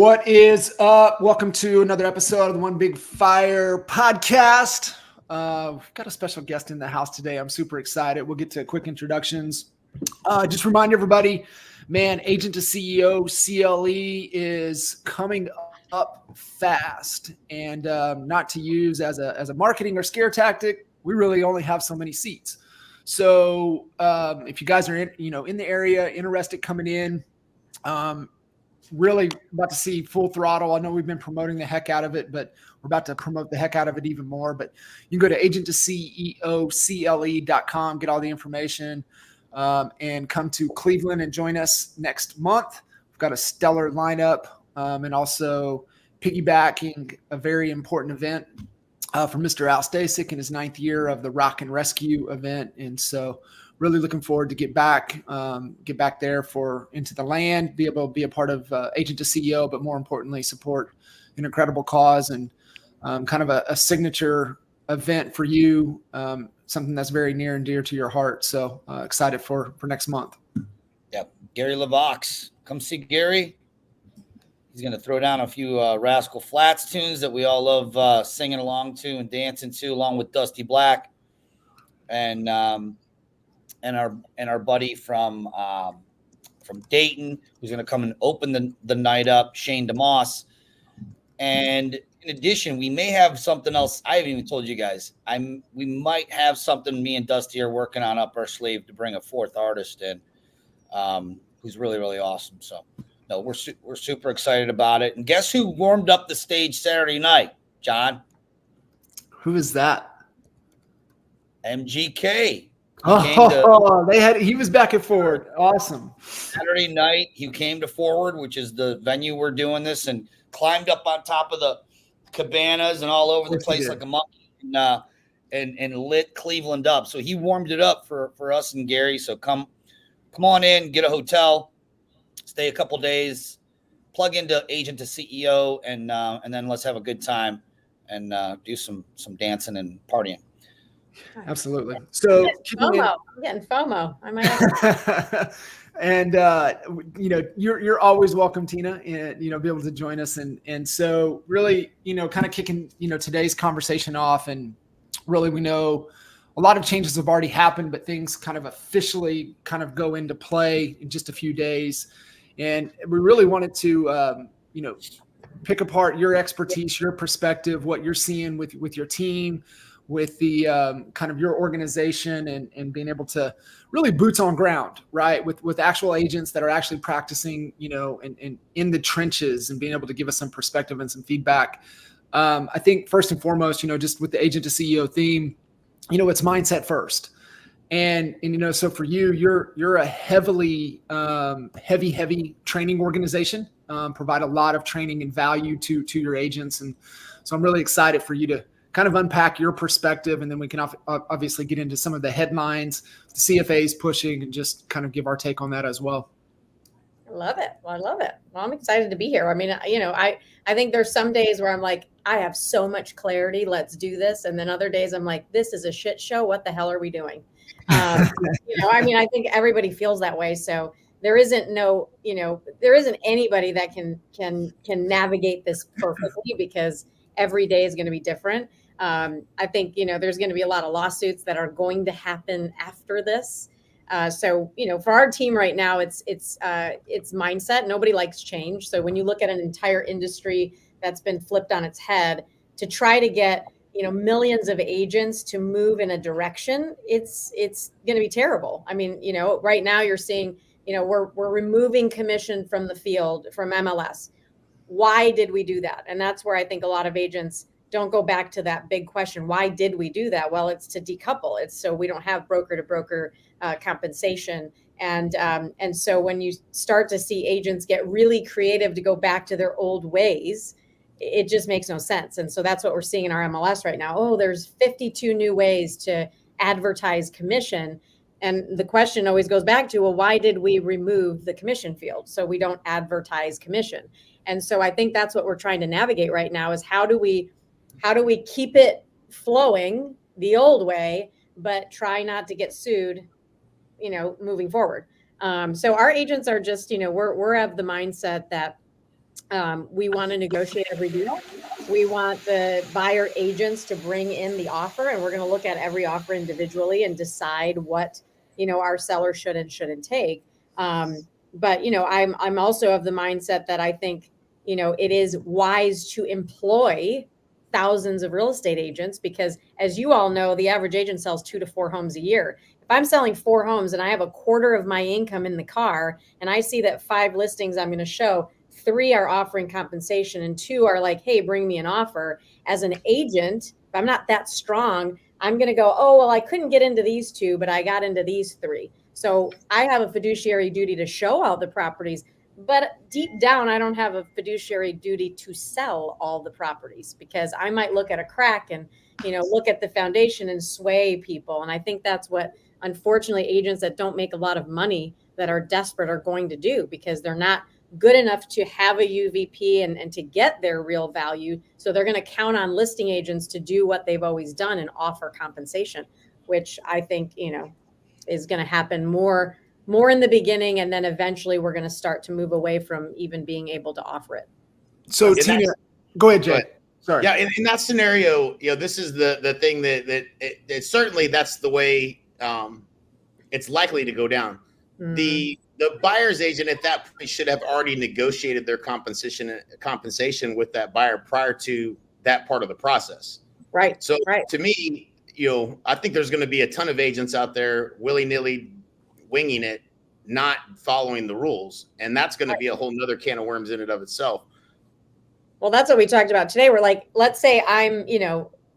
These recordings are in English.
What is up? Welcome to another episode of the One Big Fire podcast. We've got a special guest in the house today. I'm super excited. We'll get to quick introductions. Just remind everybody, man, Agent to CEO CLE is coming up fast, and not to use as a marketing or scare tactic. We really only have so many seats. So if you guys are in the area, interested coming in, really about to see full throttle. I know we've been promoting the heck out of it, but we're about to promote the heck out of it even more. But you can go to agenttoceocle.com, get all the information, and come to Cleveland and join us next month. We've got a stellar lineup, and also piggybacking a very important event for Mr. Albie Stasek in his 9th year of the Rock and Rescue event. And so really looking forward to get back there for Into the Land, be able to be a part of Agent to CEO, but more importantly, support an incredible cause and kind of a signature event for you, something that's very near and dear to your heart. So excited for next month. Yep. Gary LeVox. Come see Gary. He's going to throw down a few Rascal Flatts tunes that we all love singing along to and dancing to, along with Dusty Black and our buddy from Dayton, who's going to come and open the night up, Shane DeMoss. And in addition, we may have something else. I haven't even told you guys. We might have something me and Dusty are working on up our sleeve to bring a 4th artist in, who's really, really awesome. So, no, we're super excited about it. And guess who warmed up the stage Saturday night, John? Who is that? MGK. He was back and forward. Awesome. Saturday night, he came to Forward, which is the venue we're doing this, and climbed up on top of the cabanas and all over the place like a monkey, and lit Cleveland up. So he warmed it up for us and Gary. So come on in, get a hotel, stay a couple days, plug into Agent to CEO, and then let's have a good time and do some dancing and partying. Absolutely. So FOMO. I'm getting FOMO. I might have and you're always welcome, Tina, and be able to join us. And so really, kind of kicking, today's conversation off, and really we know a lot of changes have already happened, but things kind of officially kind of go into play in just a few days. And we really wanted to pick apart your expertise, your perspective, what you're seeing with your team, with the kind of your organization, and being able to really boots on ground, right? With actual agents that are actually practicing, and in the trenches, and being able to give us some perspective and some feedback. I think first and foremost, just with the Agent to CEO theme, it's mindset first. And so for you, you're a heavy training organization, provide a lot of training and value to your agents. And so I'm really excited for you to kind of unpack your perspective, and then we can obviously get into some of the headlines, the CFAs pushing, and just kind of give our take on that as well. I love it. Well, I'm excited to be here. I mean, I think there's some days where I'm like, I have so much clarity. Let's do this. And then other days I'm like, this is a shit show. What the hell are we doing? I think everybody feels that way. So there isn't anybody that can navigate this perfectly, because every day is going to be different. I think, there's going to be a lot of lawsuits that are going to happen after this. So, for our team right now, it's mindset. Nobody likes change. So when you look at an entire industry that's been flipped on its head, to try to get, millions of agents to move in a direction, it's going to be terrible. I mean, right now you're seeing, we're removing commission from the field, from MLS. Why did we do that? And that's where I think a lot of agents don't go back to that big question. Why did we do that? Well, it's to decouple. It's so we don't have broker to broker compensation. And so when you start to see agents get really creative to go back to their old ways, it just makes no sense. And so that's what we're seeing in our MLS right now. Oh, there's 52 new ways to advertise commission. And the question always goes back to, well, why did we remove the commission field? So we don't advertise commission. And so I think that's what we're trying to navigate right now, is how do we keep it flowing the old way, but try not to get sued, moving forward. So our agents are just, we're of the mindset that We want to negotiate every deal. We want the buyer agents to bring in the offer, and we're going to look at every offer individually and decide what, our seller should and shouldn't take. But I'm also of the mindset that I think, it is wise to employ thousands of real estate agents, because as you all know, the average agent sells 2 to 4 homes a year. If I'm selling 4 homes and I have a quarter of my income in the car, and I see that 5 listings I'm going to show, 3 are offering compensation and 2 are like, hey, bring me an offer. As an agent, if I'm not that strong, I'm going to go, oh, well, I couldn't get into these 2, but I got into these 3. So I have a fiduciary duty to show all the properties, but deep down, I don't have a fiduciary duty to sell all the properties, because I might look at a crack and, look at the foundation and sway people. And I think that's what, unfortunately, agents that don't make a lot of money that are desperate are going to do, because they're not good enough to have a UVP and to get their real value. So they're going to count on listing agents to do what they've always done and offer compensation, which I think, is going to happen more in the beginning. And then eventually we're going to start to move away from even being able to offer it. So Tina, go ahead, Jay. Sorry. Yeah. In that scenario, this is the thing that certainly that's the way it's likely to go down. The buyer's agent at that point should have already negotiated their compensation with that buyer prior to that part of the process. Right. So to me, I think there's going to be a ton of agents out there willy-nilly winging it, not following the rules. And that's going to be a whole nother can of worms in and of itself. Well, that's what we talked about today. We're like, let's say I'm,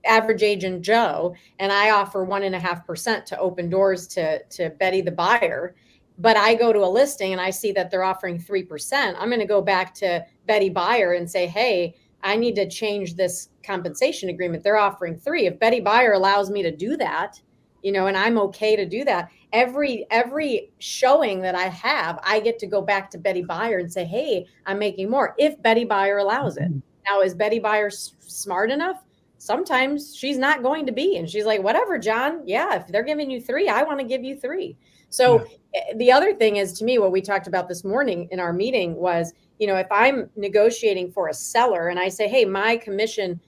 average agent Joe, and I offer 1.5% to open doors to Betty the buyer. But I go to a listing and I see that they're offering 3%. I'm going to go back to Betty buyer and say, hey, I need to change this compensation agreement. They're offering 3. If Betty buyer allows me to do that, and I'm okay to do that, every showing that I have, I get to go back to Betty buyer and say, hey, I'm making more if Betty buyer allows it. Now, is Betty buyer smart enough? Sometimes she's not going to be. And she's like, whatever, John. Yeah, if they're giving you 3, I want to give you 3. So the other thing is, to me, what we talked about this morning in our meeting was, if I'm negotiating for a seller and I say, hey, my commission,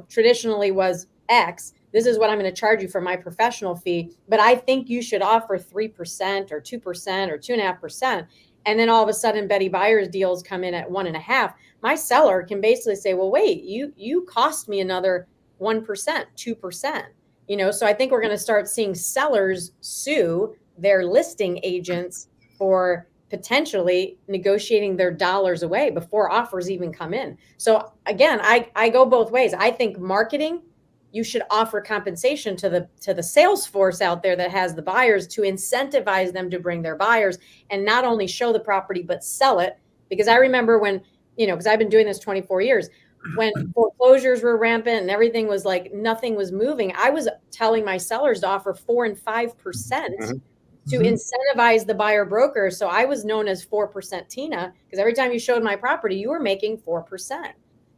traditionally was X, this is what I'm going to charge you for my professional fee, but I think you should offer 3% or 2% or 2.5%. And then all of a sudden Betty buyer's deals come in at 1.5. My seller can basically say, well, wait, you cost me another 1%, 2%. So I think we're going to start seeing sellers sue their listing agents for potentially negotiating their dollars away before offers even come in. So again, I go both ways. I think marketing, you should offer compensation to the sales force out there that has the buyers, to incentivize them to bring their buyers and not only show the property, but sell it. Because I remember when, because I've been doing this 24 years, when foreclosures were rampant and everything was like, nothing was moving, I was telling my sellers to offer 4 and 5% to incentivize the buyer broker. So I was known as 4% Tina, because every time you showed my property, you were making 4%.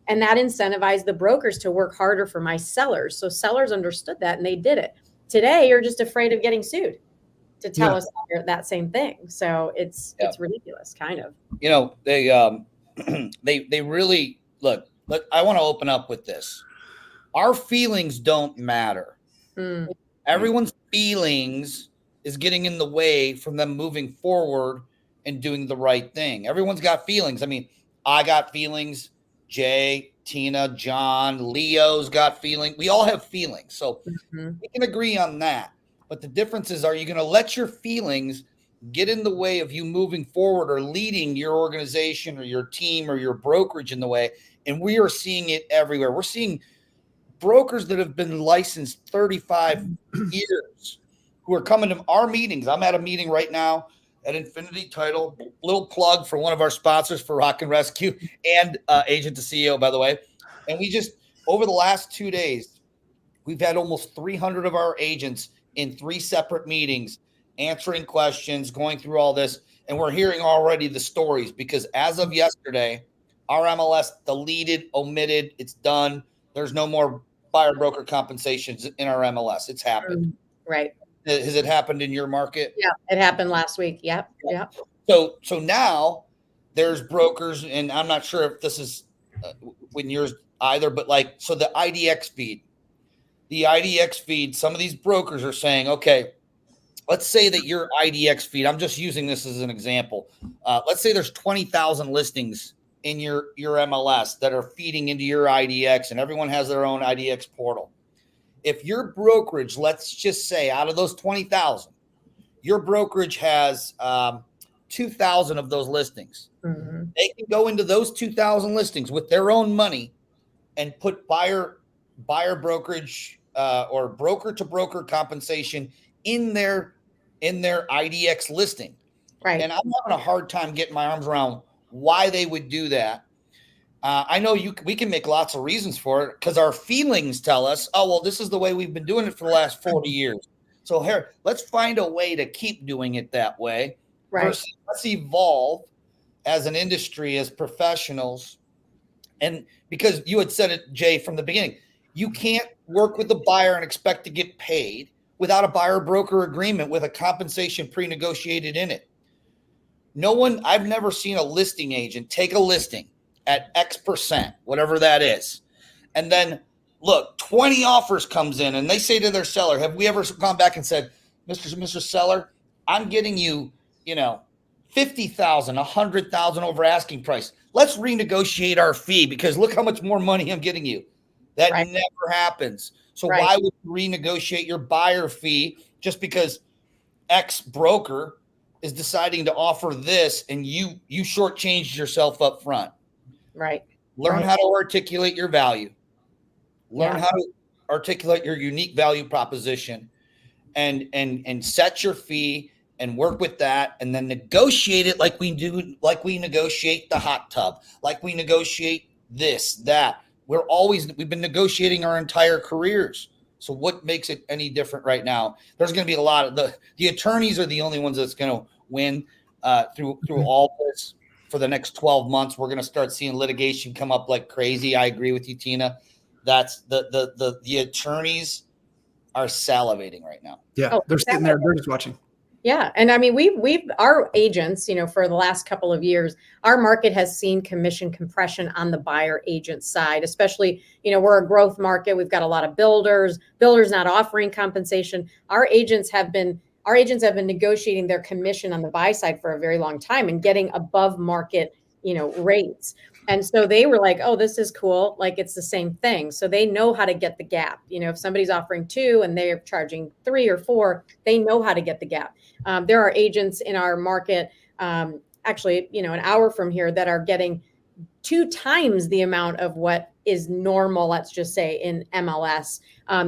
And that incentivized the brokers to work harder for my sellers. So sellers understood that and they did it. Today, you're just afraid of getting sued to tell us that same thing. So it's ridiculous, kind of. They really look. I want to open up with this. Our feelings don't matter. Everyone's feelings is getting in the way from them moving forward and doing the right thing. Everyone's got feelings. I mean, I got feelings. Jay, Tina, John, Leo's got feelings. We all have feelings. So we can agree on that. But the difference is, are you going to let your feelings get in the way of you moving forward or leading your organization or your team or your brokerage in the way? And we are seeing it everywhere. We're seeing brokers that have been licensed 35 years who are coming to our meetings. I'm at a meeting right now at Infinity Title, little plug for one of our sponsors for Rock and Rescue and Agent to CEO, by the way. And we just, over the last 2 days, we've had almost 300 of our agents in 3 separate meetings, answering questions, going through all this. And we're hearing already the stories, because as of yesterday, our MLS deleted, omitted, it's done. There's no more buyer broker compensations in our MLS. It's happened. Right. Has it happened in your market? Yeah, it happened last week. Yep. So now there's brokers, and I'm not sure if this is when yours either, but like, so the IDX feed, some of these brokers are saying, okay, let's say that your IDX feed, I'm just using this as an example. Let's say there's 20,000 listings in your MLS that are feeding into your IDX, and everyone has their own IDX portal. If your brokerage, let's just say out of those 20,000, your brokerage has 2,000 of those listings. Mm-hmm. They can go into those 2,000 listings with their own money and put buyer brokerage or broker to broker compensation in their IDX listing. Right. And I'm having a hard time getting my arms around why they would do that. I know we can make lots of reasons for it because our feelings tell us, oh, well, this is the way we've been doing it for the last 40 years. So here, let's find a way to keep doing it that way. Right. Versus let's evolve as an industry, as professionals. And because you had said it, Jay, from the beginning, you can't work with the buyer and expect to get paid without a buyer broker agreement with a compensation pre-negotiated in it. I've never seen a listing agent take a listing at X%, whatever that is. And then look, 20 offers comes in and they say to their seller, have we ever gone back and said, Mr. Seller, I'm getting you, 50,000, 100,000 over asking price. Let's renegotiate our fee because look how much more money I'm getting you. That right. never happens. So right. Why would you renegotiate your buyer fee just because X broker is deciding to offer this and you shortchanged yourself up front? Right. Learn how to articulate your value. Learn how to articulate your unique value proposition and set your fee and work with that and then negotiate it like we we negotiate the hot tub, like we negotiate this, that. We've been negotiating our entire careers. So what makes it any different right now? There's going to be a lot of the attorneys are the only ones that's going to win through all this for the next 12 months. We're going to start seeing litigation come up like crazy. I agree with you, Tina. That's the attorneys are salivating right now. Yeah, they're sitting there, they're just watching. Yeah. And I mean, we've our agents, for the last couple of years, our market has seen commission compression on the buyer agent side, especially, we're a growth market. We've got a lot of builders not offering compensation. Our agents have been negotiating their commission on the buy side for a very long time and getting above market, rates. And so they were like, oh, this is cool. Like it's the same thing. So they know how to get the gap. If somebody's offering 2 and they're charging 3 or 4, they know how to get the gap. There are agents in our market, actually, an hour from here that are getting 2 times the amount of what is normal, let's just say, in MLS.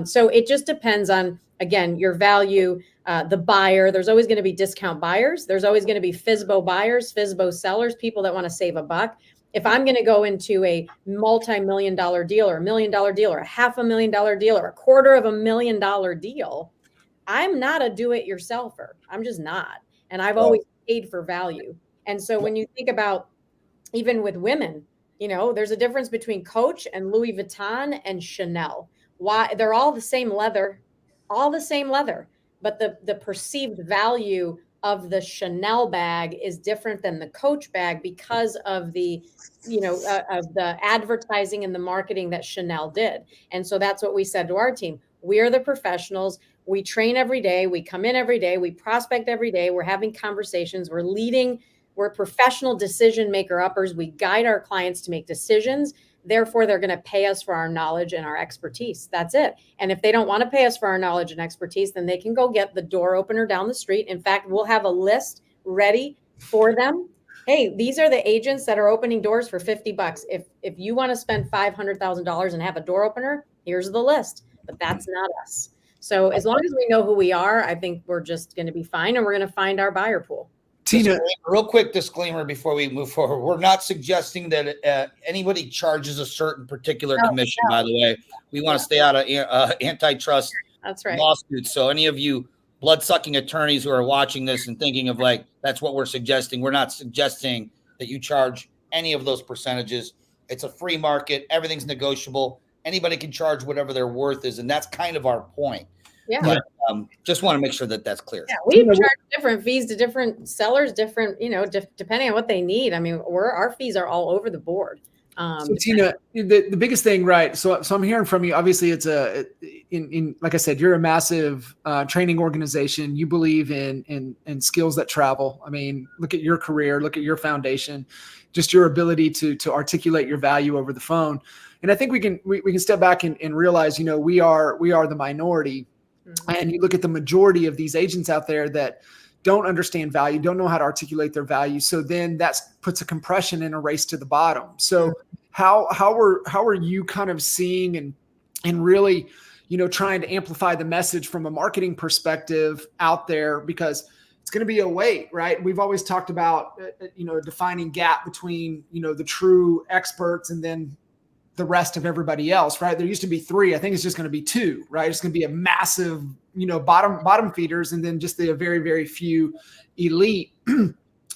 So it just depends on, again, your value, the buyer. There's always going to be discount buyers. There's always going to be FSBO buyers, FSBO sellers, people that want to save a buck. If I'm going to go into a multi-million-dollar deal or $1 million deal or a $500,000 deal or $250,000 deal, I'm not a do-it-yourselfer. I'm just not. And I've always paid for value. And so when you think about, even with women, there's a difference between Coach and Louis Vuitton and Chanel. Why? They're all the same leather, but the perceived value of the Chanel bag is different than the Coach bag because of the, of the advertising and the marketing that Chanel did. And so that's what we said to our team. We are the professionals. We train every day. We come in every day. We prospect every day. We're having conversations. We're leading. We're professional decision maker uppers. We guide our clients to make decisions. Therefore, they're going to pay us for our knowledge and our expertise. That's it. And if they don't want to pay us for our knowledge and expertise, then they can go get the door opener down the street. In fact, we'll have a list ready for them. Hey, these are the agents that are opening doors for $50. If you want to spend $500,000 and have a door opener, here's the list. But that's not us. So as long as we know who we are, I think we're just going to be fine, and we're going to find our buyer pool. Tina, real quick disclaimer before we move forward. We're not suggesting that anybody charges a certain particular commission, by the way. We want to stay out of antitrust lawsuits. So any of you blood-sucking attorneys who are watching this and thinking of that's what we're suggesting, we're not suggesting that you charge any of those percentages. It's a free market. Everything's negotiable. Anybody can charge whatever their worth is, and that's kind of our point. Yeah. But just want to make sure that that's clear. Yeah, we charge different fees to different sellers, different, depending on what they need. I mean, our fees are all over the board. So Tina, the biggest thing, right? So I'm hearing from you. Obviously, it's like I said, you're a massive training organization. You believe in skills that travel. I mean, look at your career, look at your foundation, just your ability to articulate your value over the phone. And I think we can step back and realize, we are the minority, and you look at the majority of these agents out there that don't understand value, don't know how to articulate their value. So then that puts a compression in a race to the bottom. So how are you kind of seeing and really, trying to amplify the message from a marketing perspective out there? Because it's going to be a wait, right? We've always talked about, a defining gap between, the true experts and then the rest of everybody else, right? There used to be 3. I think it's just going to be 2, right? It's going to be a massive, bottom feeders, and then just the very, very few elite.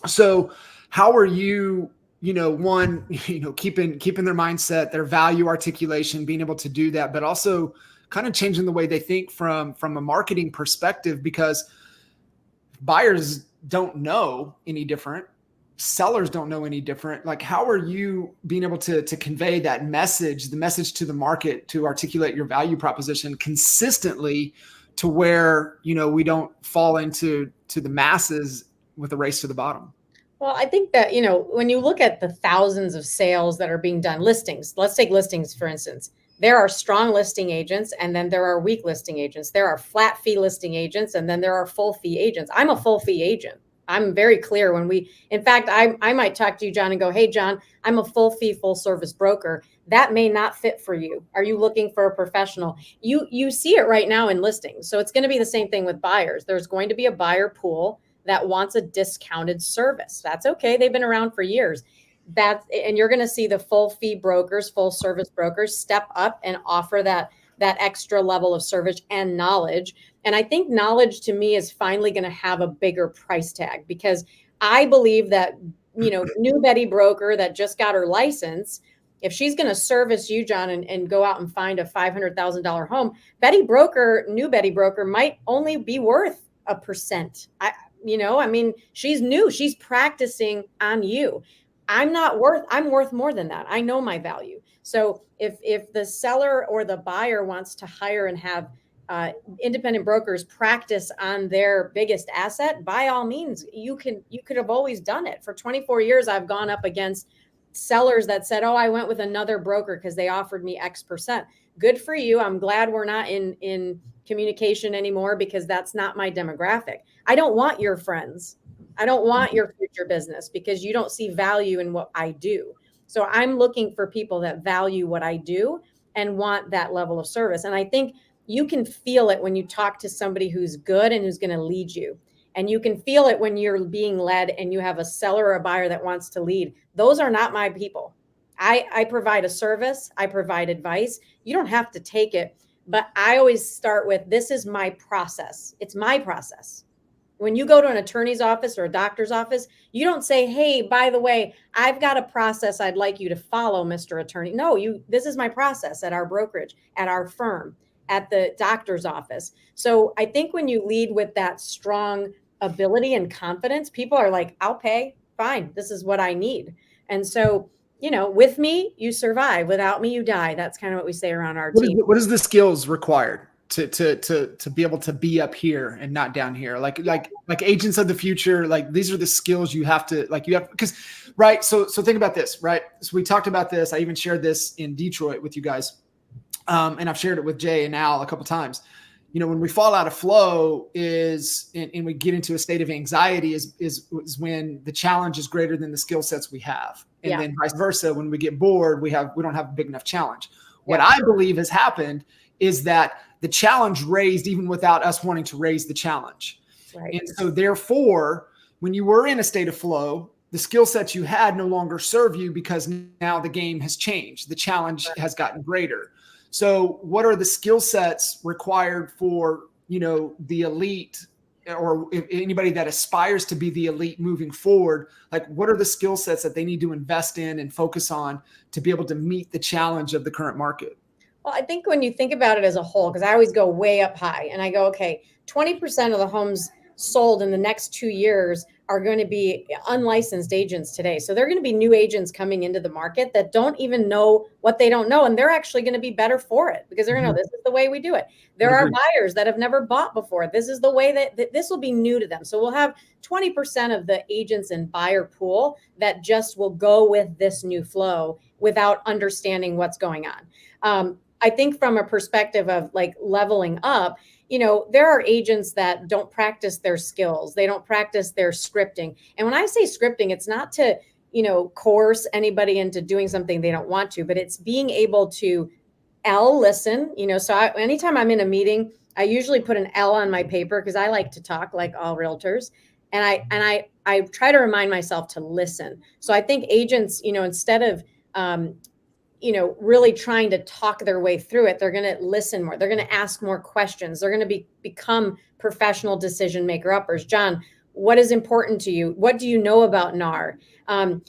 So how are you, one, keeping their mindset, their value articulation, being able to do that, but also kind of changing the way they think from a marketing perspective, because buyers don't know any different. Sellers don't know any different. Like, how are you being able to convey that message, the message to the market, to articulate your value proposition consistently to where, we don't fall into the masses with a race to the bottom? Well, I think that, when you look at the thousands of sales that are being done, listings, let's take listings, for instance, there are strong listing agents, and then there are weak listing agents. There are flat fee listing agents, and then there are full fee agents. I'm a full fee agent. I'm very clear in fact, I might talk to you, John, and go, hey, John, I'm a full fee, full service broker. That may not fit for you. Are you looking for a professional? You see it right now in listings. So it's going to be the same thing with buyers. There's going to be a buyer pool that wants a discounted service. That's okay. They've been around for years. And you're going to see the full fee brokers, full service brokers step up and offer that extra level of service and knowledge. And I think knowledge, to me, is finally going to have a bigger price tag, because I believe that, new Betty broker that just got her license, if she's going to service you, John, and go out and find a $500,000 home, new Betty broker might only be worth 1%. She's new, she's practicing on you. I'm worth more than that. I know my value. So if the seller or the buyer wants to hire and have independent brokers practice on their biggest asset, by all means, you could have always done it. For 24 years, I've gone up against sellers that said, oh, I went with another broker because they offered me X%. Good for you. I'm glad we're not in communication anymore, because that's not my demographic. I don't want your friends. I don't want your future business, because you don't see value in what I do. So I'm looking for people that value what I do and want that level of service. And I think you can feel it when you talk to somebody who's good and who's going to lead you. And you can feel it when you're being led and you have a seller or a buyer that wants to lead. Those are not my people. I provide a service. I provide advice. You don't have to take it. But I always start with, this is my process. It's my process. When you go to an attorney's office or a doctor's office, you don't say, hey, by the way, I've got a process I'd like you to follow, Mr. Attorney. No, this is my process at our brokerage, at our firm, at the doctor's office. So I think when you lead with that strong ability and confidence, people are like, I'll pay, fine. This is what I need. And so, with me, you survive. Without me, you die. That's kind of what we say around our team. What is the skills required to be able to be up here and not down here? Like agents of the future, like these are the skills you have, because, right. So think about this, right? So we talked about this. I even shared this in Detroit with you guys. And I've shared it with Jay and Al a couple of times. When we fall out of flow and we get into a state of anxiety is when the challenge is greater than the skill sets we have. And then vice versa, when we get bored, we don't have a big enough challenge. What I believe has happened is that the challenge raised even without us wanting to raise the challenge. Right. And so therefore, when you were in a state of flow, the skill sets you had no longer serve you, because now the game has changed. The challenge has gotten greater. So what are the skill sets required for, the elite, or if anybody that aspires to be the elite moving forward? Like, what are the skill sets that they need to invest in and focus on to be able to meet the challenge of the current market? Well, I think when you think about it as a whole, because I always go way up high and I go, okay, 20% of the homes sold in the next 2 years are going to be unlicensed agents today. So they're going to be new agents coming into the market that don't even know what they don't know. And they're actually going to be better for it because they're going to know this is the way we do it. There are buyers that have never bought before. This is the way that this will be new to them. So we'll have 20% of the agents and buyer pool that just will go with this new flow without understanding what's going on. I think from a perspective of like leveling up, there are agents that don't practice their skills. They don't practice their scripting. And when I say scripting, it's not to, coerce anybody into doing something they don't want to, but it's being able to listen, so anytime I'm in a meeting, I usually put an L on my paper because I like to talk like all realtors. And I try to remind myself to listen. So I think agents, instead of, really trying to talk their way through it, they're going to listen more. They're going to ask more questions. They're going to become professional decision maker uppers. John, what is important to you? What do you know about NAR? Do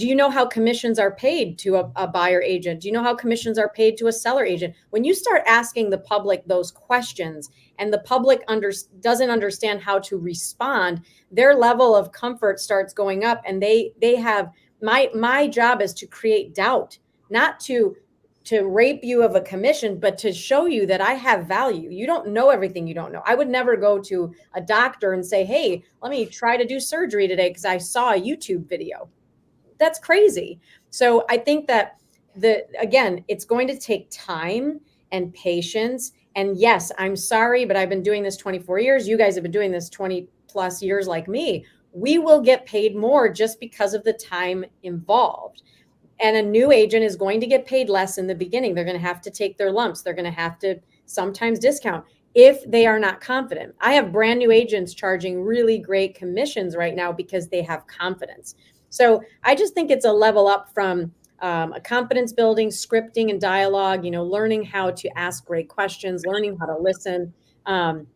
you know how commissions are paid to a buyer agent? Do you know how commissions are paid to a seller agent? When you start asking the public those questions and the public doesn't understand how to respond, their level of comfort starts going up, and they have my job is to create doubt. Not to rape you of a commission, but to show you that I have value. You don't know everything you don't know. I would never go to a doctor and say, hey, let me try to do surgery today because I saw a YouTube video. That's crazy. So I think that again, it's going to take time and patience. And yes, I'm sorry, but I've been doing this 24 years. You guys have been doing this 20 plus years like me. We will get paid more just because of the time involved. And a new agent is going to get paid less in the beginning. They're going to have to take their lumps. They're going to have to sometimes discount if they are not confident. I have brand new agents charging really great commissions right now because they have confidence. So I just think it's a level up from a confidence building, scripting and dialogue, learning how to ask great questions, learning how to listen. And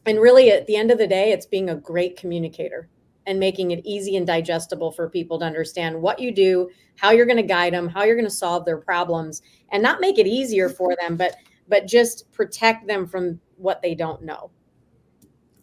really at the end of the day, it's being a great communicator and making it easy and digestible for people to understand what you do, how you're going to guide them, how you're going to solve their problems, and not make it easier for them, but just protect them from what they don't know.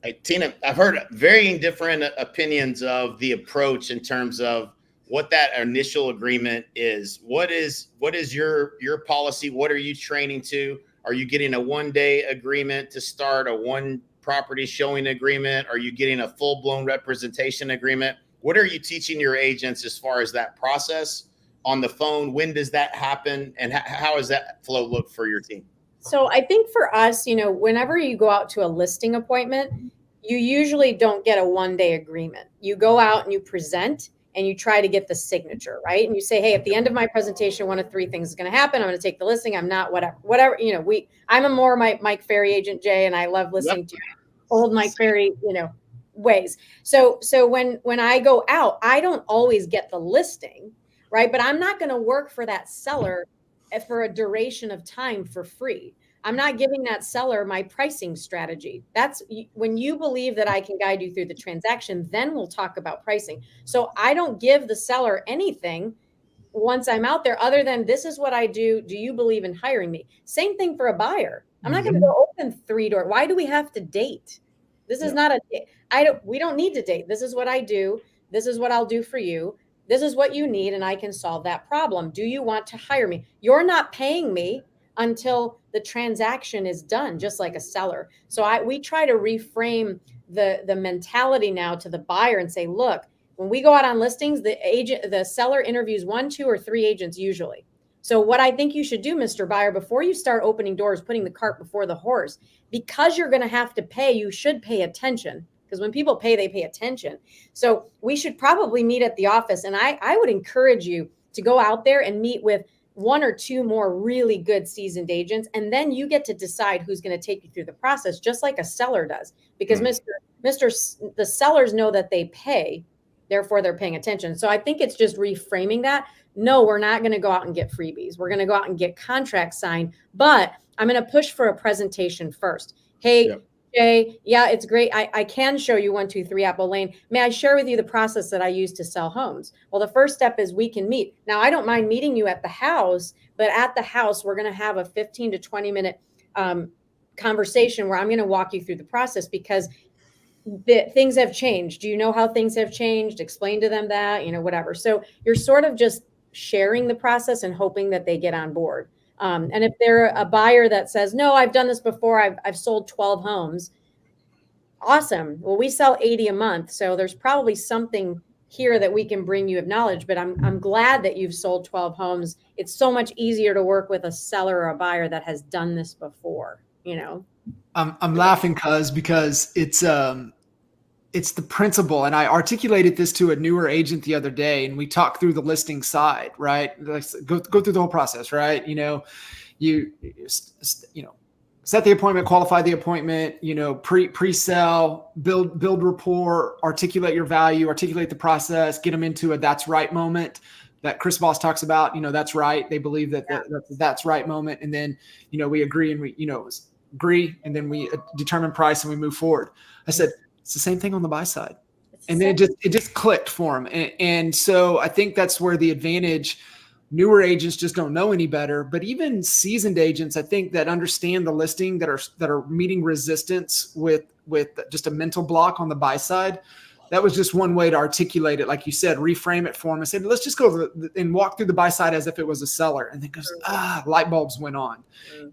Hey, Tina, I've heard varying different opinions of the approach in terms of what that initial agreement is. What is your policy? What are you training to? Are you getting a 1-day agreement to start, a one property showing agreement? Are you getting a full-blown representation agreement? What are you teaching your agents as far as that process on the phone? When does that happen? And how does that flow look for your team? So I think for us, whenever you go out to a listing appointment, you usually don't get a 1-day agreement. You go out and you present and you try to get the signature, right? And you say, hey, at the end of my presentation, one of 3 things is going to happen. I'm going to take the listing. I'm not whatever, I'm a more Mike Ferry agent, Jay, and I love listening to old Mike Ferry, ways. So when I go out, I don't always get the listing, right? But I'm not going to work for that seller for a duration of time for free. I'm not giving that seller my pricing strategy. That's when you believe that I can guide you through the transaction, then we'll talk about pricing. So I don't give the seller anything once I'm out there other than this is what I do. Do you believe in hiring me? Same thing for a buyer. I'm not going to go open 3 doors. Why do we have to date? This is not we don't need to date. This is what I do. This is what I'll do for you. This is what you need, and I can solve that problem. Do you want to hire me? You're not paying me until the transaction is done, just like a seller. So we try to reframe the mentality now to the buyer and say, look, when we go out on listings, the seller interviews 1, 2, or 3 agents usually. So what I think you should do, Mr. Buyer, before you start opening doors, putting the cart before the horse, because you're going to have to pay, you should pay attention. Because when people pay, they pay attention. So we should probably meet at the office. And I would encourage you to go out there and meet with 1 or 2 more really good seasoned agents. And then you get to decide who's going to take you through the process, just like a seller does. Because the sellers know that they pay, therefore they're paying attention. So I think it's just reframing that. No, we're not going to go out and get freebies. We're going to go out and get contracts signed, but I'm going to push for a presentation first. Hey, Jay. Yeah, it's great. I can show you 123 Apple Lane. May I share with you the process that I use to sell homes? Well, the first step is we can meet. Now, I don't mind meeting you at the house, but at the house, we're going to have a 15 to 20 minute conversation where I'm going to walk you through the process because things have changed. Do you know how things have changed? Explain to them that, whatever. So you're sort of just sharing the process and hoping that they get on board. And if they're a buyer that says, no, I've done this before, I've sold 12 homes. Awesome. Well, we sell 80 a month. So there's probably something here that we can bring you of knowledge, but I'm glad that you've sold 12 homes. It's so much easier to work with a seller or a buyer that has done this before, I'm laughing because it's the principle. And I articulated this to a newer agent the other day, and we talked through the listing side, right? Let's go through the whole process, right? You set the appointment, qualify the appointment, pre-sell, build rapport, articulate your value, articulate the process, get them into a that's right moment that Chris Voss talks about. That's right. They believe that's right moment. And then, we agree and we agree, and then we determine price and we move forward. I said, it's the same thing on the buy side. And then it just clicked for them. And so I think that's where the advantage, newer agents just don't know any better, but even seasoned agents, I think, that understand the listing, that are meeting resistance with just a mental block on the buy side. That was just one way to articulate it. Like you said, reframe it for them and say, let's just go and walk through the buy side as if it was a seller. And then goes, light bulbs went on.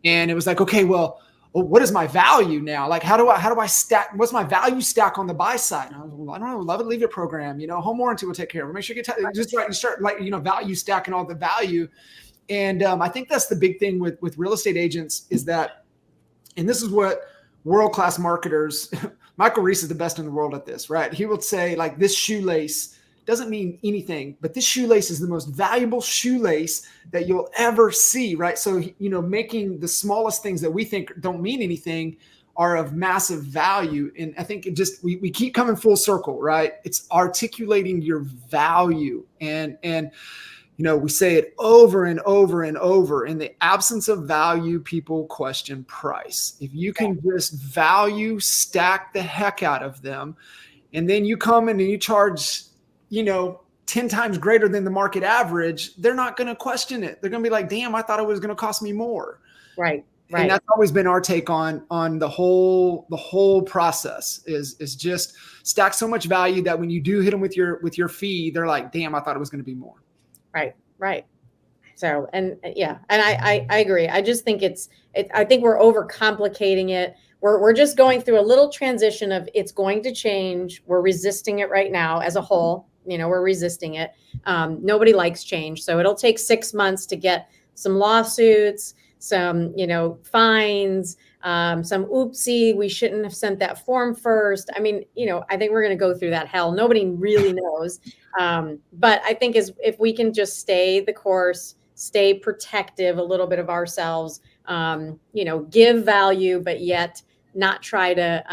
And it was like, okay, well, what is my value now? Like, how do I stack? What's my value stack on the buy side? I don't know. Love it, leave it program. Home warranty will take care of it. Make sure you get just right and start value stacking all the value. And I think that's the big thing with real estate agents is that, and this is what world-class marketers, Michael Reese is the best in the world at this, right? He will say, like, this shoelace doesn't mean anything, but this shoelace is the most valuable shoelace that you'll ever see, right? So, making the smallest things that we think don't mean anything are of massive value. And I think we keep coming full circle, right? It's articulating your value. And we say it over and over and over. In the absence of value, people question price. If you can just value stack the heck out of them, and then you come in and you charge 10 times greater than the market average, they're not going to question it. They're going to be like, damn, I thought it was going to cost me more. Right. And that's always been our take on the whole process is just stack so much value that when you do hit them with your fee, they're like, damn, I thought it was going to be more. Right. So, and I agree. I just think I think we're overcomplicating it. We're just going through a little transition of it's going to change. We're resisting it right now as a whole. We're resisting it. Nobody likes change. So it'll take 6 months to get some lawsuits, some, fines, some oopsie, we shouldn't have sent that form first. I mean, I think we're going to go through that hell. Nobody really knows. But I think if we can just stay the course, stay protective a little bit of ourselves, give value, but yet not try to,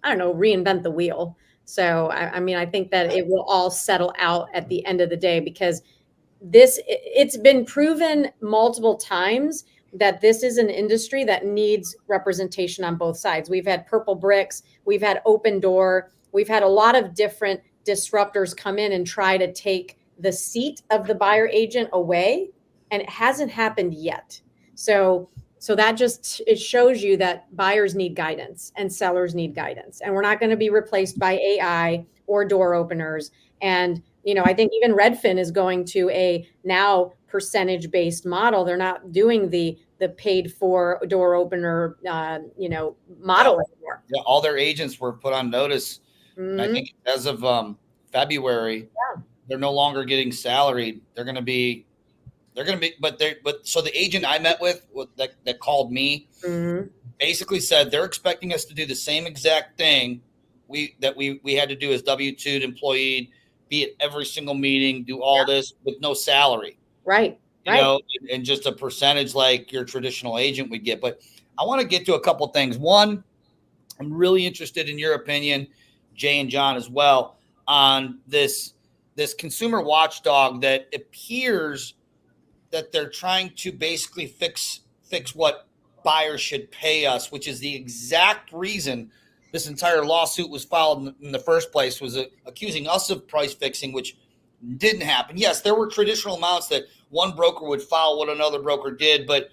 reinvent the wheel. So, I think that it will all settle out at the end of the day because it's been proven multiple times that this is an industry that needs representation on both sides. We've had Purple Bricks, we've had Open Door, we've had a lot of different disruptors come in and try to take the seat of the buyer agent away, and it hasn't happened yet. So that it shows you that buyers need guidance and sellers need guidance, and we're not going to be replaced by AI or door openers. And I think even Redfin is going to a now percentage-based model. They're not doing the paid for door opener, model anymore. Yeah, all their agents were put on notice. Mm-hmm. I think as of February, they're no longer getting salaried. They're going to be, so the agent I met with that called me basically said they're expecting us to do the same exact thing we had to do as W-2 employee, be at every single meeting, do all this with no salary. Right. And just a percentage like your traditional agent would get. But I want to get to a couple things. One, I'm really interested in your opinion, Jay and John as well, on this consumer watchdog that appears that they're trying to basically fix what buyers should pay us, which is the exact reason this entire lawsuit was filed in the first place, was accusing us of price fixing, which didn't happen. Yes, there were traditional amounts that one broker would file what another broker did, but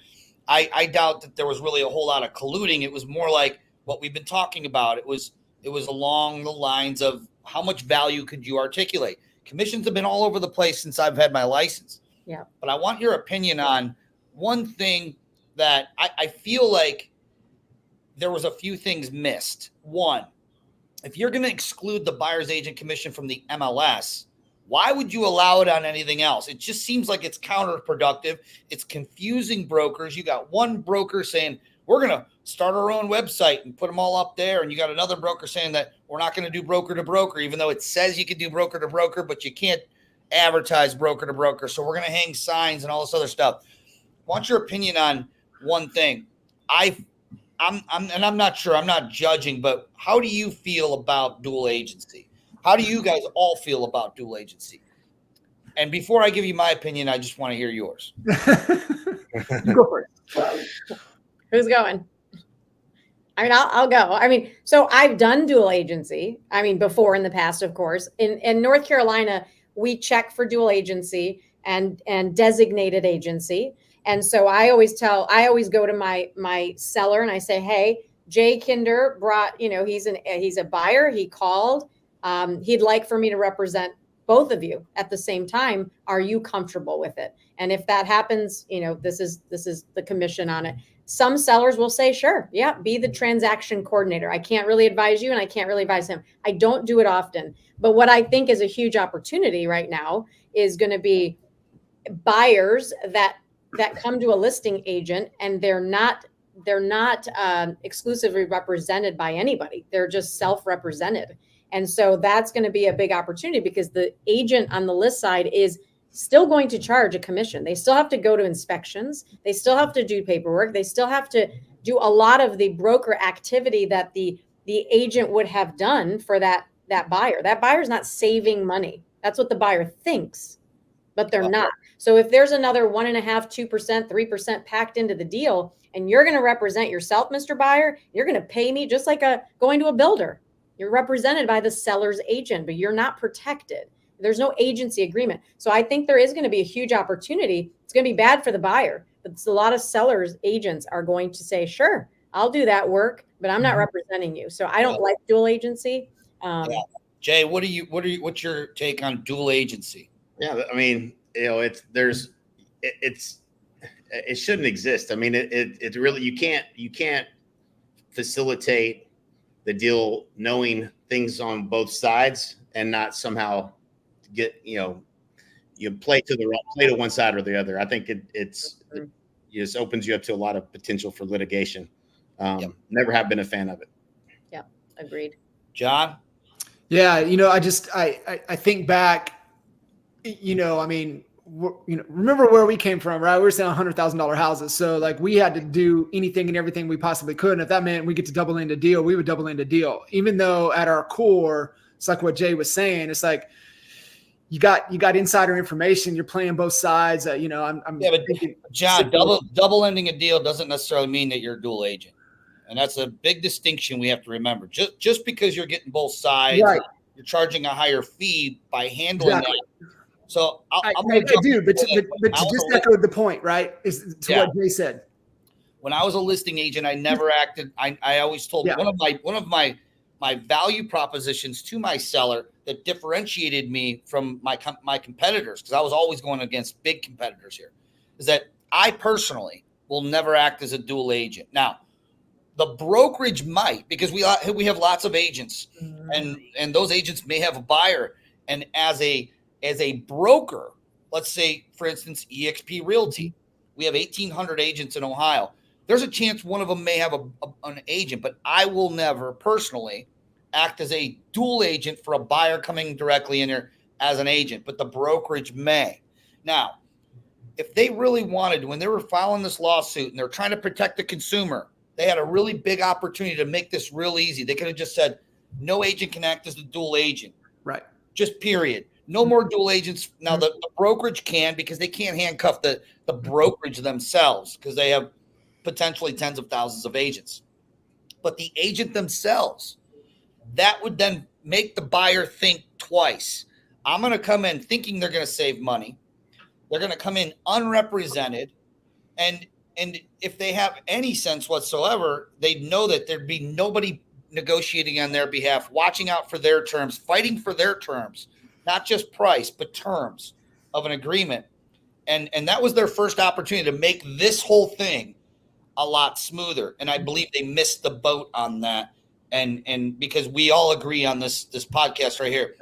I doubt that there was really a whole lot of colluding. It was more like what we've been talking about. It was along the lines of how much value could you articulate. Commissions have been all over the place since I've had my license. Yeah. But I want your opinion on one thing that I feel like there was a few things missed. One, if you're going to exclude the buyer's agent commission from the MLS, why would you allow it on anything else? It just seems like it's counterproductive. It's confusing brokers. You got one broker saying, we're going to start our own website and put them all up there. And you got another broker saying that we're not going to do broker to broker, even though it says you can do broker to broker, but you can't advertise broker to broker. So we're going to hang signs and all this other stuff. I want your opinion on one thing. I'm not sure, I'm not judging, but how do you feel about dual agency? How do you guys all feel about dual agency? And before I give you my opinion, I just want to hear yours. Go for it. Who's going? I mean, I'll go. I mean, so I've done dual agency. I mean, before in the past, of course. In North Carolina, we check for dual agency and designated agency. And so I always go to my seller and I say, hey, Jay Kinder brought, he's a buyer. He called. He'd like for me to represent both of you at the same time. Are you comfortable with it? And if that happens, this is the commission on it. Some sellers will say, sure, yeah, be the transaction coordinator. I can't really advise you and I can't really advise him. I don't do it often. But what I think is a huge opportunity right now is going to be buyers that come to a listing agent and they're not exclusively represented by anybody. They're just self-represented. And so that's going to be a big opportunity because the agent on the list side is still going to charge a commission. They still have to go to inspections. They still have to do paperwork. They still have to do a lot of the broker activity that the agent would have done for that buyer. That buyer's not saving money. That's what the buyer thinks, but they're not. So if there's another 1.5%, 2%, 3% packed into the deal, and you're going to represent yourself, Mr. Buyer, you're going to pay me just like going to a builder. You're represented by the seller's agent, but you're not protected. There's no agency agreement. So I think there is going to be a huge opportunity. It's going to be bad for the buyer, but a lot of sellers agents are going to say, sure, I'll do that work, but I'm not representing you. So I don't like dual agency. Jay, what's your take on dual agency? Yeah. I mean, it shouldn't exist. I mean, it really, you can't facilitate the deal knowing things on both sides and not somehow get, you play to one side or the other. I think it just opens you up to a lot of potential for litigation. Never have been a fan of it. Yeah. Agreed. John? Yeah. I think back, I mean, remember where we came from, right? We were selling $100,000 houses. So like we had to do anything and everything we possibly could. And if that meant we get to double into deal, we would double into deal, even though at our core, it's like what Jay was saying. It's like, you got insider information. You're playing both sides. I'm thinking, John, double ending a deal doesn't necessarily mean that you're a dual agent. And that's a big distinction we have to remember. Just because you're getting both sides, right, you're charging a higher fee by handling that. So I do, but to just echo the point, right? Is to what Jay said. When I was a listing agent, I never acted. I always told one of my value propositions to my seller that differentiated me from my competitors, because I was always going against big competitors here, is that I personally will never act as a dual agent. Now, the brokerage might, because we have lots of agents, and those agents may have a buyer, and as a broker, let's say, for instance, eXp Realty, we have 1,800 agents in Ohio. There's a chance one of them may have an agent, but I will never personally act as a dual agent for a buyer coming directly in there as an agent, but the brokerage may. Now, if they really wanted, when they were filing this lawsuit and they're trying to protect the consumer, they had a really big opportunity to make this real easy. They could have just said, no agent can act as a dual agent. Right. Just period. No more dual agents. Now the brokerage can, because they can't handcuff the brokerage themselves, because they have potentially tens of thousands of agents. But the agent themselves, that would then make the buyer think twice. I'm going to come in thinking they're going to save money. They're going to come in unrepresented. And if they have any sense whatsoever, they know that there'd be nobody negotiating on their behalf, watching out for their terms, fighting for their terms, not just price, but terms of an agreement. And that was their first opportunity to make this whole thing a lot smoother. And I believe they missed the boat on that. And because we all agree on this podcast right here,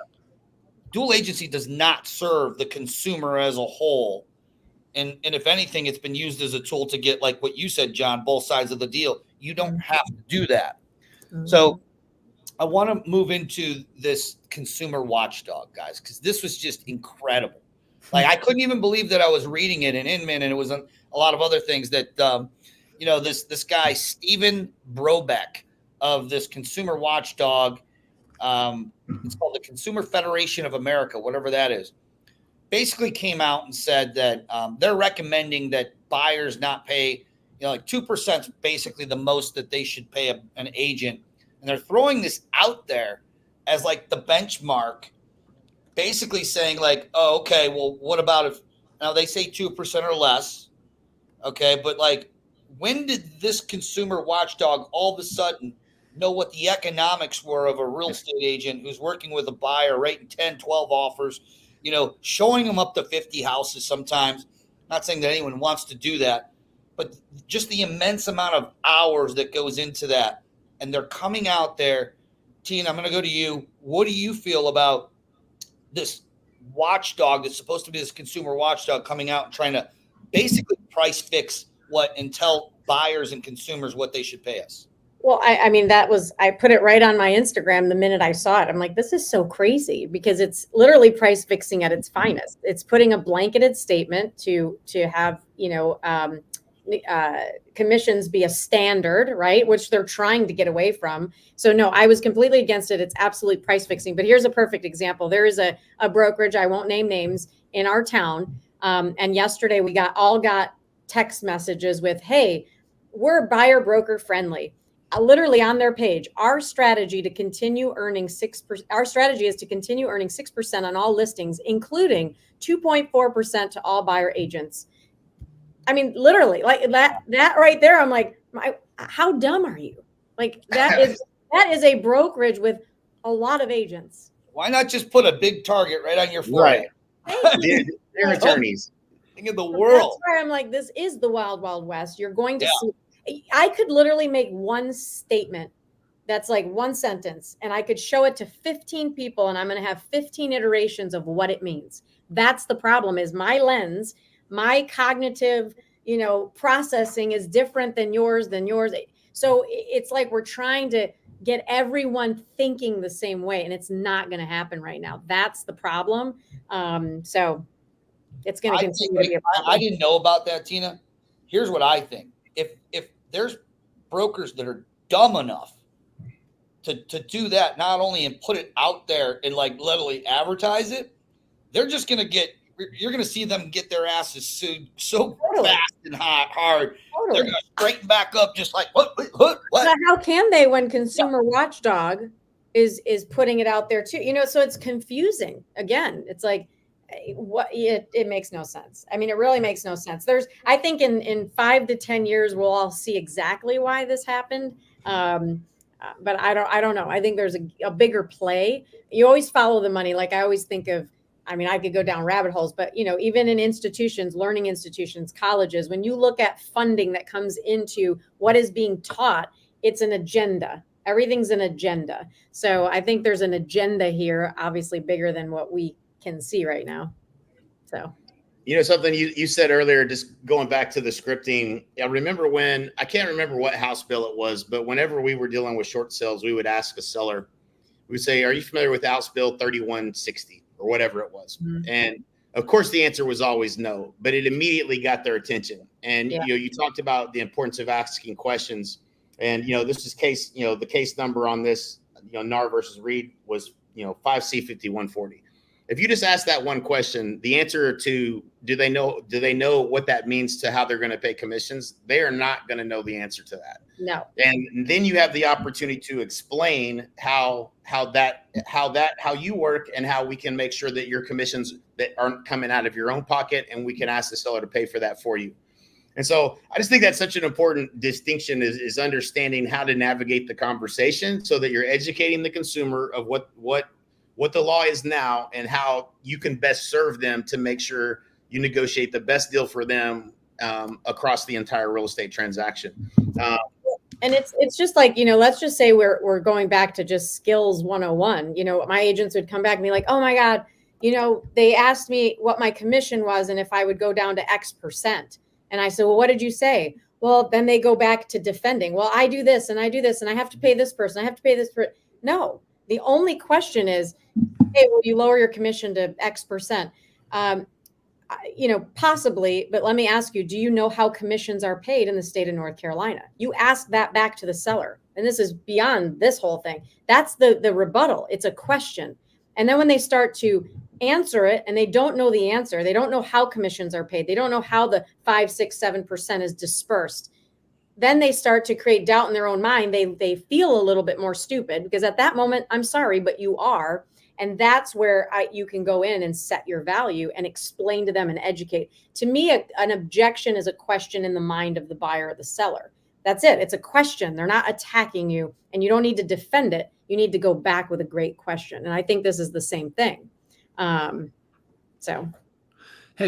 dual agency does not serve the consumer as a whole. And if anything, it's been used as a tool to get, like what you said, John, both sides of the deal. You don't have to do that. Mm-hmm. So I want to move into this consumer watchdog, guys, because this was just incredible. Like, I couldn't even believe that I was reading it in Inman, and it was a lot of other things that, this guy, Stephen Brobeck of this consumer watchdog, it's called the Consumer Federation of America, whatever that is, basically came out and said that they're recommending that buyers not pay, like 2% is basically the most that they should pay an agent. And they're throwing this out there as like the benchmark, basically saying like, oh, okay, well, what about if now they say 2% or less? Okay. But like, when did this consumer watchdog all of a sudden know what the economics were of a real estate agent who's working with a buyer, rating 10, 12 offers, showing them up to 50 houses sometimes? Not saying that anyone wants to do that, but just the immense amount of hours that goes into that. And they're coming out there. Tina, I'm going to go to you. What do you feel about this watchdog that's supposed to be this consumer watchdog coming out and trying to basically price fix and tell buyers and consumers what they should pay us? Well, I mean, I put it right on my Instagram the minute I saw it. I'm like, this is so crazy, because it's literally price fixing at its finest. It's putting a blanketed statement to have, commissions be a standard, right? Which they're trying to get away from. So no, I was completely against it. It's absolute price fixing. But here's a perfect example. There is a brokerage, I won't name names, in our town. And yesterday we got text messages with, hey, we're buyer broker friendly. Literally on their page, our strategy is to continue earning 6% on all listings, including 2.4% to all buyer agents. I mean, literally, like that right there. I'm like, how dumb are you? Like, that is a brokerage with a lot of agents. Why not just put a big target right on your forehead? Right. They're attorneys. Think of the world. That's why I'm like, this is the wild, wild west. You're going to see. I could literally make one statement that's like one sentence, and I could show it to 15 people, and I'm going to have 15 iterations of what it means. That's the problem, is my lens, my cognitive, processing is different than yours. So it's like we're trying to get everyone thinking the same way, and it's not going to happen right now. That's the problem. So it's going to continue to be a problem. I didn't know about that, Tina. Here's what I think. If there's brokers that are dumb enough to do that, not only and put it out there and like literally advertise it, you're going to see them get their asses sued so totally. Fast and hard. Totally. They're going to straighten back up just like, what? But how can they when Consumer Watchdog is putting it out there too? So it's confusing. Again, it's like, it makes no sense. I mean, it really makes no sense. I think in 5 to 10 years, we'll all see exactly why this happened. But I don't know. I think there's a bigger play. You always follow the money. Like I always think of, I could go down rabbit holes, but even in institutions, learning institutions, colleges, when you look at funding that comes into what is being taught, it's an agenda. Everything's an agenda. So I think there's an agenda here, obviously bigger than what we can see right now. So something you said earlier, just going back to the scripting. I remember I can't remember what house bill it was, but whenever we were dealing with short sales, we would ask a seller, we would say, are you familiar with House Bill 3160 or whatever it was? Mm-hmm. And of course the answer was always no, but it immediately got their attention. And you talked about the importance of asking questions, and this is the case number on this, NAR versus Reed was 5C5140. if you just ask that one question, the answer to do they know what that means to how they're going to pay commissions, they are not going to know the answer to that. No. And then you have the opportunity to explain how you work and how we can make sure that your commissions that aren't coming out of your own pocket, and we can ask the seller to pay for that for you. And so I just think that's such an important distinction is understanding how to navigate the conversation so that you're educating the consumer of what the law is now and how you can best serve them to make sure you negotiate the best deal for them across the entire real estate transaction. And it's just like, let's just say we're going back to just skills 101. My agents would come back and be like, oh my God, they asked me what my commission was and if I would go down to X%. And I said, well, what did you say? Well, then they go back to defending. Well, I do this and I do this and I have to pay this person. I have to pay this for. No, the only question is, hey, will you lower your commission to X%? Possibly, but let me ask you, do you know how commissions are paid in the state of North Carolina? You ask that back to the seller. And this is beyond this whole thing. That's the rebuttal. It's a question. And then when they start to answer it and they don't know the answer, they don't know how commissions are paid, they don't know how the 5, 6, 7% is dispersed, then they start to create doubt in their own mind. They feel a little bit more stupid because at that moment, I'm sorry, but you are. And that's where you can go in and set your value and explain to them and educate. To me, an objection is a question in the mind of the buyer or the seller. That's it. It's a question. They're not attacking you, and you don't need to defend it. You need to go back with a great question. And I think this is the same thing. Hey,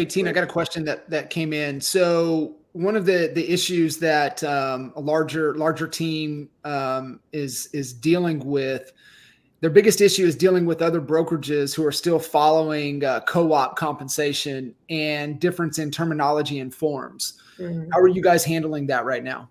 Tina, I got a question that came in. So one of the issues that a larger team is dealing with, their biggest issue is dealing with other brokerages who are still following co-op compensation and difference in terminology and forms. Mm-hmm. How are you guys handling that right now?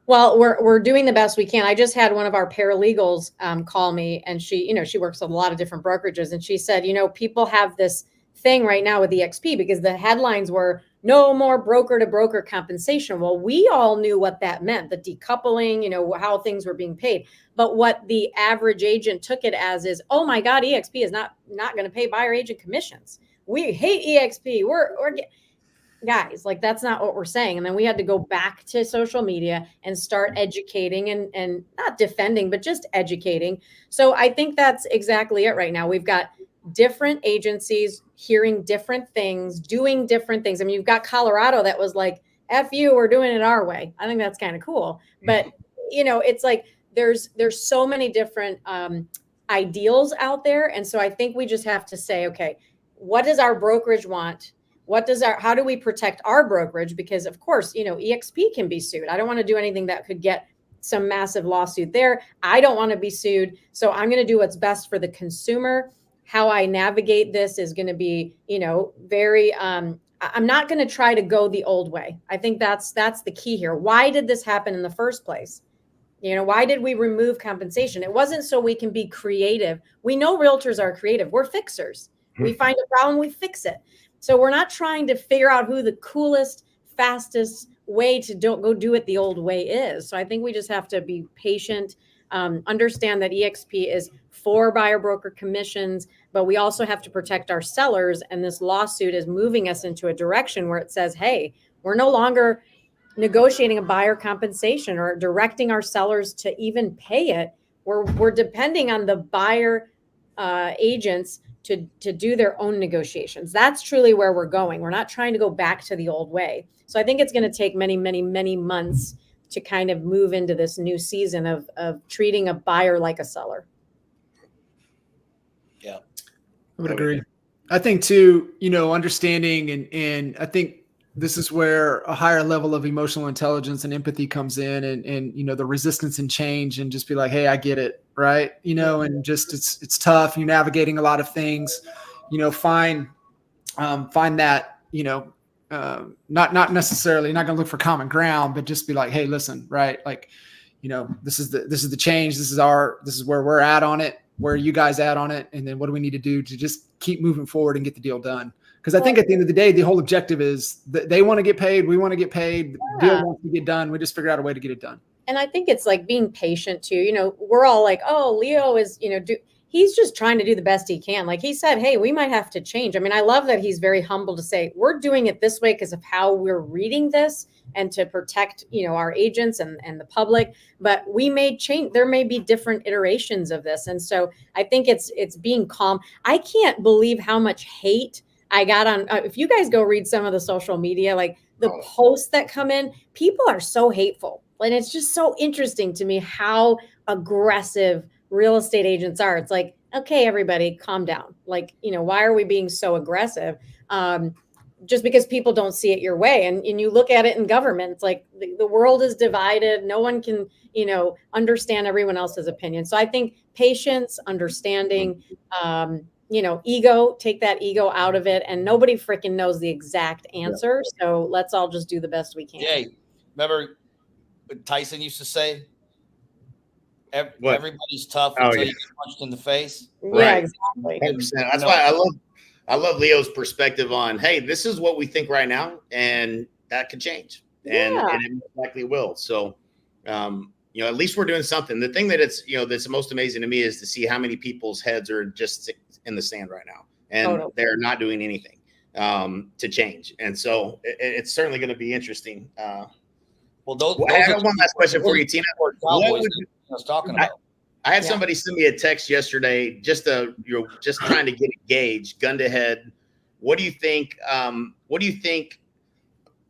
Well, we're doing the best we can. I just had one of our paralegals call me, and she works with a lot of different brokerages, and she said, people have this thing right now with EXP because the headlines were no more broker to broker compensation. Well, we all knew what that meant, the decoupling, how things were being paid. But what the average agent took it as is, oh my God, EXP is not going to pay buyer agent commissions. We hate EXP. Guys, like that's not what we're saying. And then we had to go back to social media and start educating and not defending, but just educating. So I think that's exactly it right now. We've got different agencies hearing different things, doing different things. I mean, you've got Colorado that was like, F you, we're doing it our way. I think that's kind of cool. But, it's like there's so many different ideals out there. And so I think we just have to say, okay, what does our brokerage want? How do we protect our brokerage? Because of course, EXP can be sued. I don't want to do anything that could get some massive lawsuit there. I don't want to be sued. So I'm going to do what's best for the consumer. How I navigate this is going to be, very, I'm not going to try to go the old way. I think that's the key here. Why did this happen in the first place? Why did we remove compensation? It wasn't so we can be creative. We know realtors are creative. We're fixers. We find a problem, we fix it. So we're not trying to figure out who the coolest, fastest way to go do it the old way is. So I think we just have to be patient, understand that EXP is for buyer broker commissions, but we also have to protect our sellers. And this lawsuit is moving us into a direction where it says, hey, we're no longer negotiating a buyer compensation or directing our sellers to even pay it. We're depending on the buyer agents to do their own negotiations. That's truly where we're going. We're not trying to go back to the old way. So I think it's going to take many, many, many months to kind of move into this new season of treating a buyer like a seller. Yeah, I would agree. I think too, understanding and I think this is where a higher level of emotional intelligence and empathy comes in and the resistance and change and just be like, hey, I get it. Right. And just, it's tough. You're navigating a lot of things, find that, not necessarily, not going to look for common ground, but just be like, hey, listen, right. Like, this is the change. This is where we're at on it. Where are you guys at on it? And then what do we need to do to just keep moving forward and get the deal done? Because I think at the end of the day, the whole objective is that they want to get paid. We want to get paid. The deal wants to get done. We just figure out a way to get it done. And I think it's like being patient too. We're all like, oh, Leo is, he's just trying to do the best he can. Like he said, hey, we might have to change. I mean, I love that he's very humble to say, we're doing it this way because of how we're reading this and to protect, our agents and the public, but we may change. There may be different iterations of this. And so I think it's being calm. I can't believe how much hate I got on, if you guys go read some of the social media, like the posts that come in, people are so hateful. And it's just so interesting to me how aggressive real estate agents are. It's like, okay, everybody calm down. Like, why are we being so aggressive? Just because people don't see it your way. And you look at it in government, it's like the world is divided. No one can, understand everyone else's opinion. So I think patience, understanding, ego, take that ego out of it. And nobody freaking knows the exact answer. So let's all just do the best we can. Yeah. Remember what Tyson used to say? Everybody's tough until you get punched in the face. Yeah, exactly. 100%. That's why I love Leo's perspective on, hey, this is what we think right now, and that could change, and it most likely will. So, at least we're doing something. The thing that that's most amazing to me is to see how many people's heads are just in the sand right now, and they're not doing anything to change. And so it's certainly going to be interesting. I have one last question for you, Tina. I was talking about. I had somebody send me a text yesterday, just trying to get a gauge, gun to head. What do you think?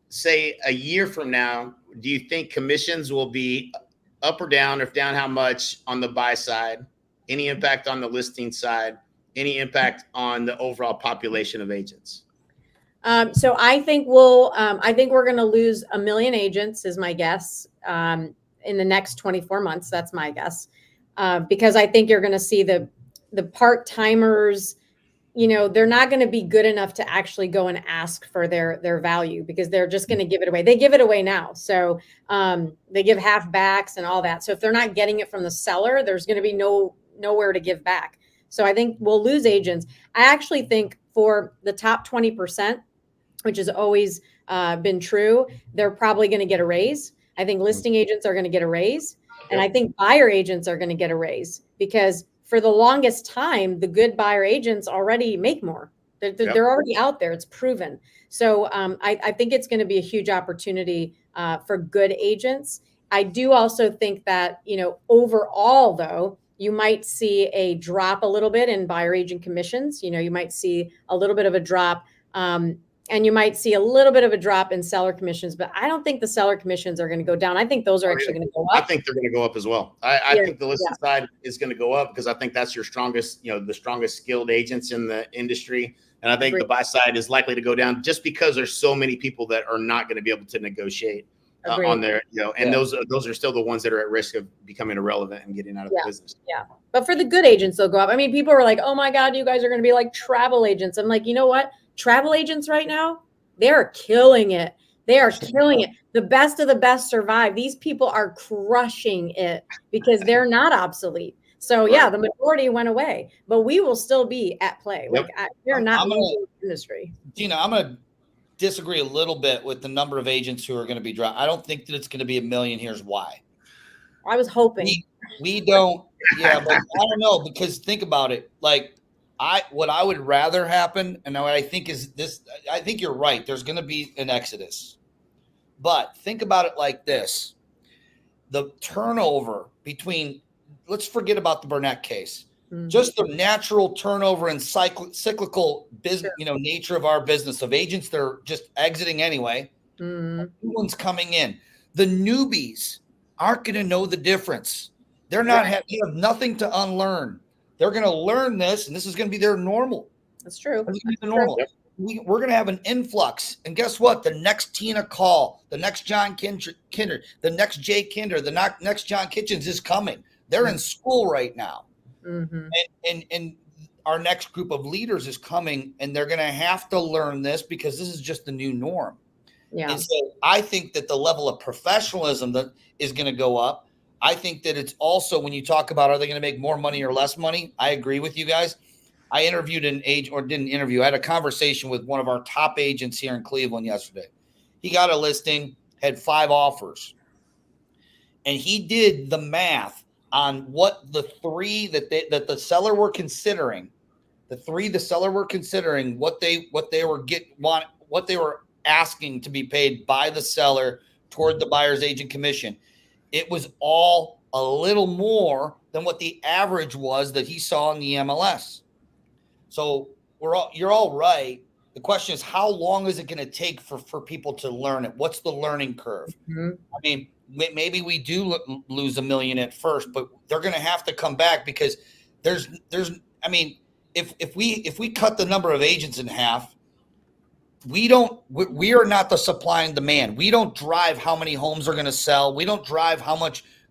Say a year from now, do you think commissions will be up or down? If down, how much on the buy side? Any impact on the listing side? Any impact on the overall population of agents? So I think we're going to lose 1 million agents, is my guess, in the next 24 months. That's my guess. Because I think you're going to see the part-timers, they're not going to be good enough to actually go and ask for their value, because they're just going to give it away. They give it away now. So they give half backs and all that. So if they're not getting it from the seller, there's going to be nowhere to give back. So I think we'll lose agents. I actually think for the top 20%, which has always been true, they're probably going to get a raise. I think listing agents are going to get a raise. And I think buyer agents are going to get a raise, because for the longest time, the good buyer agents already make more. They're already out there. It's proven. So I think it's going to be a huge opportunity for good agents. I do also think that, overall, though, you might see a drop a little bit in buyer agent commissions. You might see a little bit of a drop. And you might see a little bit of a drop in seller commissions, but I don't think the seller commissions are going to go down. I think those are actually going to go up. I think they're going to go up as well. I think the listing side is going to go up, because I think that's your strongest, the strongest skilled agents in the industry. And I think the buy side is likely to go down, just because there's so many people that are not going to be able to negotiate on their, and those are still the ones that are at risk of becoming irrelevant and getting out of the business. Yeah. But for the good agents, they'll go up. I mean, people are like, oh my God, you guys are going to be like travel agents. I'm like, you know what? Travel agents right now, they're killing it. They are killing it. The best of the best survive. These people are crushing it because they're not obsolete. So the majority went away, but we will still be at play. Like we're not losing the industry. Tina, I'm going to disagree a little bit with the number of agents who are going to be dropped. I don't think that it's going to be 1 million. Here's why. I was hoping. We don't. Yeah, but I don't know, because think about it. Like, what I would rather happen, and what I think is this, I think you're right. There's going to be an exodus, but think about it like this: the turnover between, let's forget about the Burnett case, just the natural turnover and cyclical business, nature of our business of agents that are just exiting anyway. New ones coming in. The newbies aren't going to know the difference. They're not they have nothing to unlearn. They're going to learn this, and this is going to be their normal. That's true. This is going to be the normal. We're going to have an influx. And guess what? The next Tina Caul, the next John Kinder, the next Jay Kinder, the next John Kitchens is coming. They're in school right now. And our next group of leaders is coming, and they're going to have to learn this, because this is just the new norm. Yeah. And so I think that the level of professionalism that is going to go up. I think that it's also, when you talk about, are they going to make more money or less money? I agree with you guys. I interviewed an agent, or didn't interview. I had a conversation with one of our top agents here in Cleveland yesterday. He got a listing, had 5 offers. And he did the math on what the three that the seller were considering, what they were asking to be paid by the seller toward the buyer's agent commission. It was all a little more than what the average was that he saw in the MLS. So you're all right. The question is, how long is it going to take for people to learn it? What's the learning curve? Mm-hmm. I mean, maybe we do lose $1 million at first, but they're going to have to come back because there's. I mean, if we cut the number of agents in half, we are not the supply and demand. We don't drive how many homes are going to sell. We don't drive how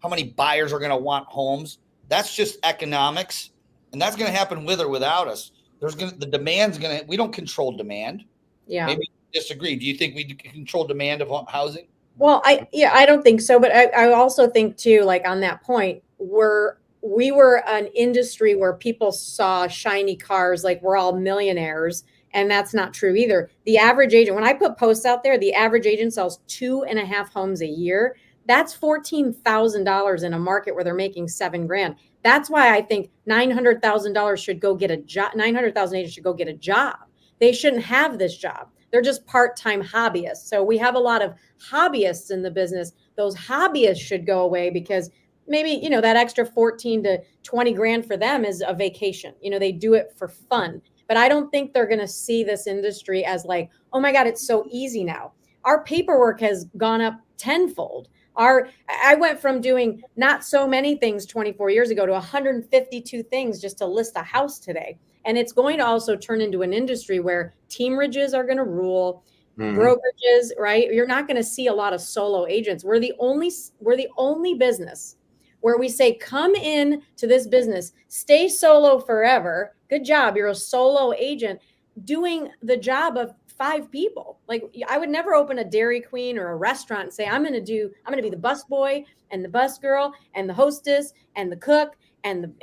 many buyers are going to want homes. That's just economics, and that's going to happen with or without us. The demand's going to. We don't control demand. Yeah. Maybe you disagree. Do you think we control demand of housing? Well, I don't think so, but I also think too, like on that point, we were an industry where people saw shiny cars, like we're all millionaires, and that's not true either. The average agent, when I put posts out there, the average agent sells 2.5 homes a year. That's $14,000 in a market where they're making $7,000. That's why I think $900,000 should go get a job. 900,000 agents should go get a job. They shouldn't have this job. They're just part-time hobbyists. So we have a lot of hobbyists in the business. Those hobbyists should go away because maybe, that extra 14 to 20 grand for them is a vacation. They do it for fun. But I don't think they're going to see this industry as like, oh my God, it's so easy now. Our paperwork has gone up tenfold. I went from doing not so many things 24 years ago to 152 things just to list a house today. And it's going to also turn into an industry where teamrages are going to rule, brokerages, right? You're not going to see a lot of solo agents. We're the only business where we say, come in to this business, stay solo forever. Good job. You're a solo agent doing the job of 5 people. Like I would never open a Dairy Queen or a restaurant and say, I'm going to be the bus boy and the bus girl and the hostess and the cook and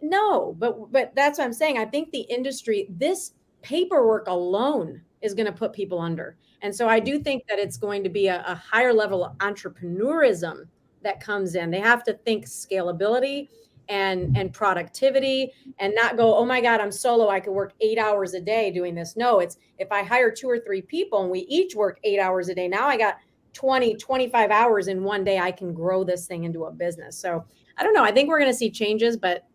no, but that's what I'm saying. I think the industry, this paperwork alone is going to put people under. And so I do think that it's going to be a higher level of entrepreneurism that comes in. They have to think scalability and productivity and not go, oh my God, I'm solo. I could work 8 hours a day doing this. No, it's if I hire 2 or 3 people and we each work 8 hours a day, now I got 20, 25 hours in one day. I can grow this thing into a business. So I don't know. I think we're going to see changes, but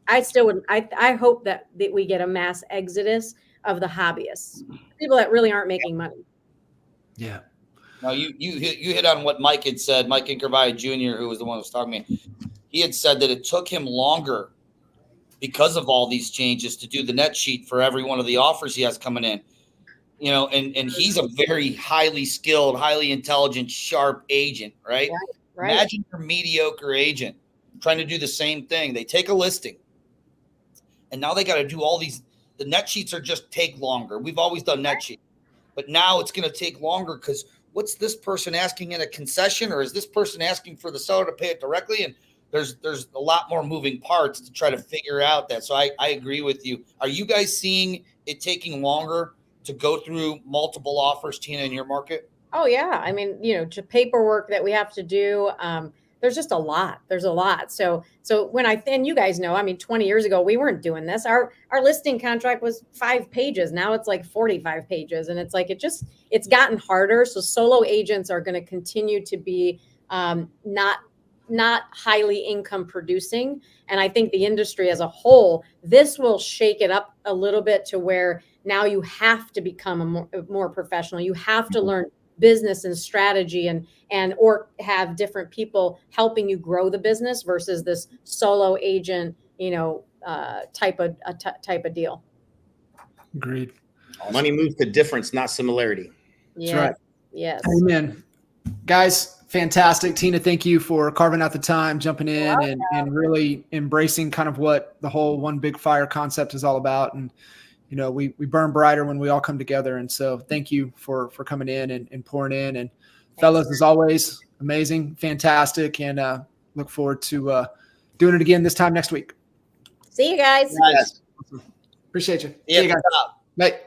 I still would. I hope that we get a mass exodus of the hobbyists, people that really aren't making money. Yeah. No, you hit on what Mike had said. Mike Inkervai Jr., who was the one who was talking to me, he had said that it took him longer because of all these changes to do the net sheet for every one of the offers he has coming in. And he's a very highly skilled, highly intelligent, sharp agent, right? Right. Imagine your mediocre agent trying to do the same thing. They take a listing, and now they got to do all these. The net sheets take longer. We've always done net sheets, but now it's going to take longer because what's this person asking in a concession, or is this person asking for the seller to pay it directly? And there's a lot more moving parts to try to figure out that. So I agree with you. Are you guys seeing it taking longer to go through multiple offers, Tina, in your market? Oh yeah. I mean, paperwork that we have to do. There's just a lot. There's a lot. So and you guys know, 20 years ago, we weren't doing this. Our listing contract was 5 pages. Now it's like 45 pages. And it's like, it's gotten harder. So solo agents are going to continue to be not highly income producing. And I think the industry as a whole, this will shake it up a little bit to where now you have to become a more professional. You have to learn business and strategy or have different people helping you grow the business versus this solo agent, type of deal. Agreed. Money moves to difference, not similarity. Yes. That's right. Yes. Amen. Guys, fantastic. Tina, thank you for carving out the time, jumping in and really embracing kind of what the whole One Big Fire concept is all about. And we burn brighter when we all come together. And so thank you for coming in and pouring in. And fellas, as always, amazing, fantastic. And look forward to doing it again this time next week. See you guys. Yes. Appreciate you. Yeah, See you guys. Bye.